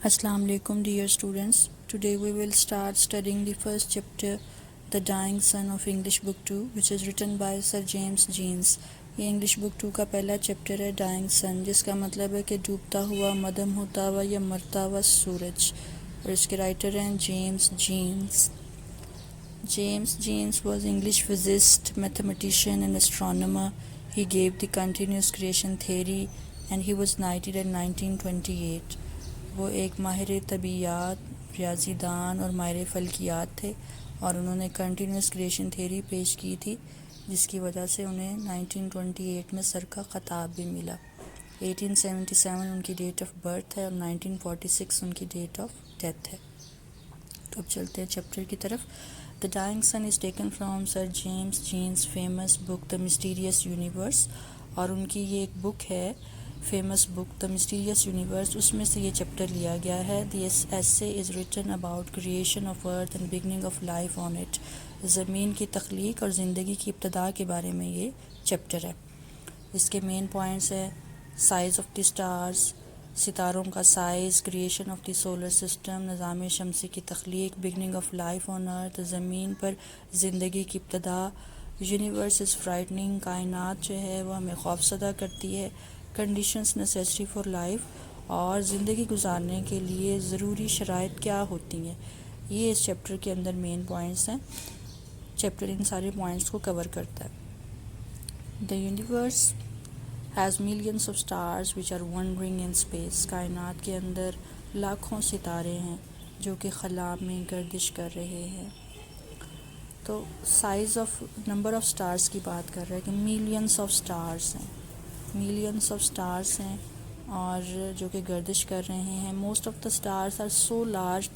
Assalamu alaikum dear students. Today we will start studying the first chapter, The Dying Sun of English Book 2, which is written by Sir James Jeans. یہ English book 2 کا پہلا chapter ہے dining سن، جس کا مطلب ہے کہ ڈوبتا ہوا، مدھم ہوتا ہوا یا مرتا ہوا سورج، اور اس کے رائٹر ہیں James Jeans. James Jeans was English physicist, mathematician and astronomer. He gave the continuous creation theory and he was knighted in 1928. وہ ایک ماہر طبیعیات، ریاضی دان اور ماہر فلکیات تھے، اور انہوں نے کنٹینیوس کریشن تھیوری پیش کی تھی، جس کی وجہ سے انہیں 1928 میں سر کا خطاب بھی ملا. 1877 ان کی ڈیٹ آف برتھ ہے اور 1946 ان کی ڈیٹ آف ڈیتھ ہے. تو اب چلتے ہیں چیپٹر کی طرف. The Dying Sun is taken from Sir James Jeans' famous book The Mysterious Universe، اور ان کی یہ ایک بک ہے famous book The Mysterious Universe، اس میں سے یہ چیپٹر لیا گیا ہے. This essay is written about creation of earth and beginning of life on it. زمین کی تخلیق اور زندگی کی ابتدا کے بارے میں یہ چیپٹر ہے. اس کے مین پوائنٹس ہیں سائز آف دی اسٹارز، ستاروں کا size, creation of the solar system, نظام شمسی کی تخلیق، بگننگ آف لائف آن ارتھ، زمین پر زندگی کی ابتدا، یونیورس از فرائٹننگ، کائنات جو ہے وہ ہمیں خوفزدہ کرتی ہے، کنڈیشنز نیسیسری فار لائف، اور زندگی گزارنے کے لیے ضروری شرائط کیا ہوتی ہیں. یہ اس چیپٹر کے اندر مین پوائنٹس ہیں. چیپٹر ان سارے پوائنٹس کو کور کرتا ہے. The universe has millions of stars which are wandering in space. کائنات کے اندر لاکھوں ستارے ہیں جو کہ خلا میں گردش کر رہے ہیں. تو size of number of stars کی بات کر رہے ہیں کہ ملینس آف سٹارز ہیں، ملینس آف سٹارز ہیں اور جو کہ گردش کر رہے ہیں. Most of the stars are so large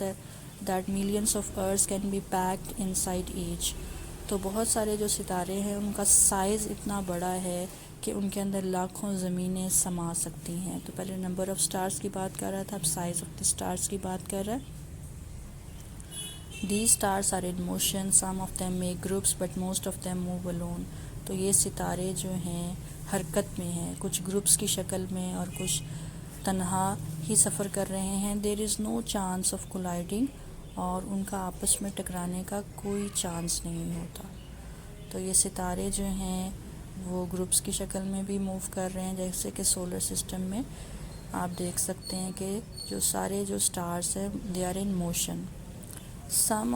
that millions of earths can be packed inside each. تو بہت سارے جو ستارے ہیں ان کا سائز اتنا بڑا ہے کہ ان کے اندر لاکھوں زمینیں سما سکتی ہیں. تو پہلے نمبر آف سٹارز کی بات کر رہا تھا، اب سائز آف دی سٹارز کی بات کر رہا ہے. These stars are in motion, some of them make groups but most of them move alone. تو یہ ستارے جو ہیں حرکت میں ہیں، کچھ گروپس کی شکل میں اور کچھ تنہا ہی سفر کر رہے ہیں. There is no chance of colliding، اور ان کا آپس میں ٹکرانے کا کوئی چانس نہیں ہوتا. تو یہ ستارے جو ہیں وہ گروپس کی شکل میں بھی موو کر رہے ہیں، جیسے کہ سولر سسٹم میں آپ دیکھ سکتے ہیں کہ جو سارے جو سٹارز ہیں they are in motion. Some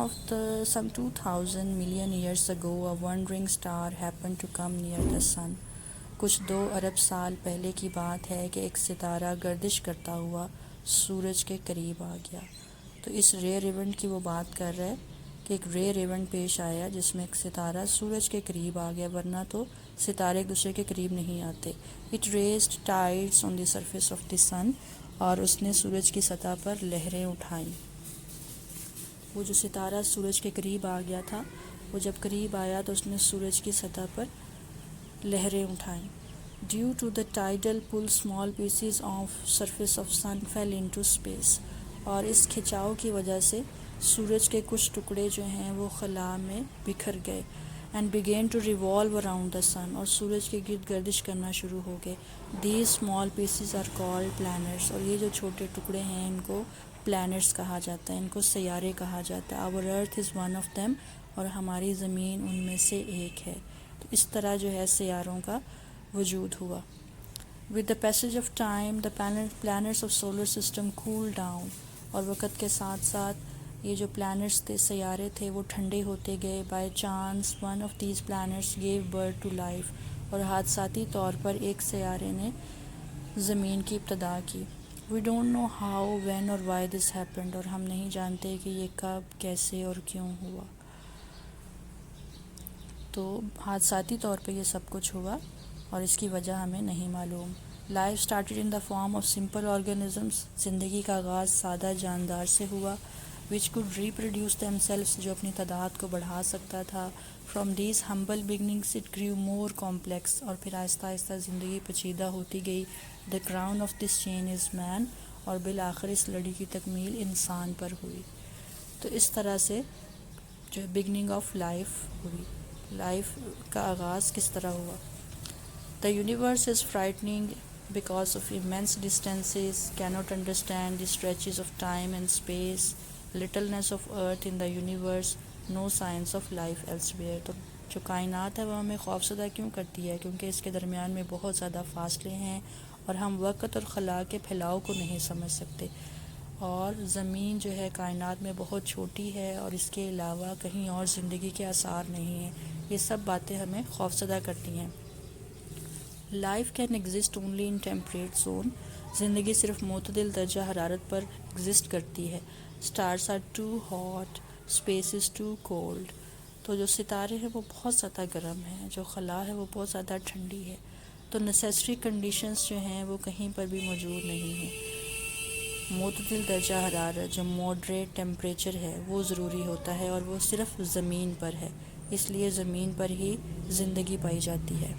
2000 million years ago a wandering star happened to come near the sun. کچھ 2 ارب سال پہلے کی بات ہے کہ ایک ستارہ گردش کرتا ہوا سورج کے قریب آ گیا. تو اس ریئر ایونٹ کی وہ بات کر رہا ہے کہ ایک ریئر ایونٹ پیش آیا جس میں ایک ستارہ سورج کے قریب آ گیا، ورنہ تو ستارے ایک دوسرے کے قریب نہیں آتے. It raised tides on the surface of the sun، اور اس نے سورج کی سطح پر لہریں اٹھائیں. وہ جو ستارہ سورج کے قریب آ گیا تھا، وہ جب قریب آیا تو اس نے سورج کی سطح پر لہریں اٹھائیں. Due to the tidal pull small pieces of surface of sun fell into space. اور اس کھچاؤ کی وجہ سے سورج کے کچھ ٹکڑے جو ہیں وہ خلا میں بکھر گئے. And began to revolve around the sun، اور سورج کے گرد گردش کرنا شروع ہو گئے. These small pieces are called planets، اور یہ جو چھوٹے ٹکڑے ہیں ان کو پلانٹس کہا جاتا ہے، ان کو سیارے کہا جاتا ہے. Our earth is one of them، اور ہماری زمین ان میں سے ایک ہے. تو اس طرح جو ہے سیاروں کا وجود ہوا. With the passage of time the planets of solar system cooled down، اور وقت کے ساتھ ساتھ یہ جو پلانٹس تھے، سیارے تھے، وہ ٹھنڈے ہوتے گئے. By chance one of these planets gave birth to life، اور حادثاتی طور پر ایک سیارے نے زمین کی ابتدا کی. We don't know how, when or why this happened، اور ہم نہیں جانتے کہ یہ کب، کیسے اور کیوں ہوا. تو حادثاتی طور پہ یہ سب کچھ ہوا اور اس کی وجہ ہمیں نہیں معلوم. Life started in the form of simple organisms، زندگی کا آغاز سادہ جاندار سے ہوا. Which could reproduce themselves، جو اپنی تعداد کو بڑھا سکتا تھا. From these humble beginnings it grew more complex، اور پھر آہستہ آہستہ زندگی پیچیدہ ہوتی گئی. The crown of this chain is man، اور بالآخر اس لڑی کی تکمیل انسان پر ہوئی. تو اس طرح سے جو بگننگ آف لائف ہوئی، لائف کا آغاز کس طرح ہوا. The universe is frightening because of immense distances, cannot understand the stretches of time and space, littleness of earth in the universe, no signs of life elsewhere. تو جو کائنات ہے وہ ہمیں خوفزدہ کیوں کرتی ہے؟ کیونکہ اس کے درمیان میں بہت زیادہ فاصلے ہیں اور ہم وقت اور خلا کے پھیلاؤ کو نہیں سمجھ سکتے، اور زمین جو ہے کائنات میں بہت چھوٹی ہے اور اس کے علاوہ کہیں اور زندگی کے آثار نہیں ہیں. یہ سب باتیں ہمیں خوفزدہ کرتی ہیں. Life can exist only in temperate zone. زندگی صرف معتدل درجہ حرارت پر ایگزسٹ کرتی ہے. Stars are too hot, space is too cold. تو جو ستارے ہیں وہ بہت زیادہ گرم ہیں، جو خلا ہے وہ بہت زیادہ ٹھنڈی ہے. تو نیسیسری کنڈیشنز جو ہیں وہ کہیں پر بھی موجود نہیں ہیں. معتدل درجہ حرارت جو ماڈریٹ ٹیمپریچر ہے وہ ضروری ہوتا ہے، اور وہ صرف زمین پر ہے، اس لیے زمین پر ہی زندگی پائی جاتی ہے.